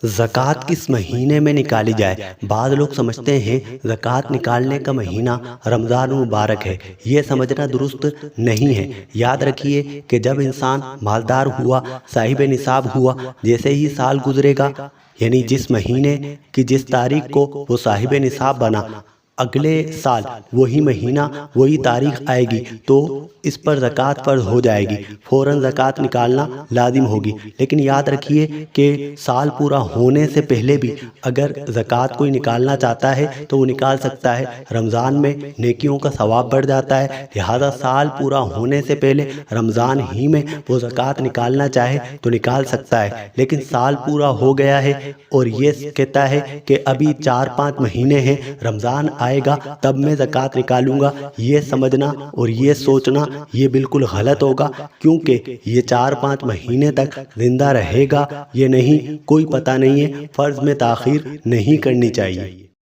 زکوٰۃ کس مہینے میں نکالی جائے؟ بعض لوگ سمجھتے ہیں زکوٰۃ نکالنے کا مہینہ رمضان مبارک ہے۔ یہ سمجھنا درست نہیں ہے۔ یاد رکھیے کہ جب انسان مالدار ہوا، صاحب نصاب ہوا، جیسے ہی سال گزرے گا، یعنی جس مہینے کی جس تاریخ کو وہ صاحب نصاب بنا، اگلے سال وہی مہینہ وہی تاریخ آئے گی تو اس پر زکوٰۃ فرض ہو جائے گی، فوراً زکوٰۃ نکالنا لازم ہوگی۔ لیکن یاد رکھیے کہ سال پورا ہونے سے پہلے بھی اگر زکوٰۃ کوئی نکالنا چاہتا ہے تو وہ نکال سکتا ہے۔ رمضان میں نیکیوں کا ثواب بڑھ جاتا ہے، لہذا سال پورا ہونے سے پہلے رمضان ہی میں وہ زکوٰۃ نکالنا چاہے تو نکال سکتا ہے۔ لیکن سال پورا ہو گیا ہے اور یہ کہتا ہے کہ ابھی 4-5 مہینے ہیں، رمضان آئے گا تب میں زکوٰۃ نکالوں گا، یہ سمجھنا اور یہ سوچنا یہ بالکل غلط ہوگا، کیونکہ یہ 4-5 مہینے تک زندہ رہے گا یہ نہیں کوئی پتہ نہیں ہے۔ فرض میں تاخیر نہیں کرنی چاہیے۔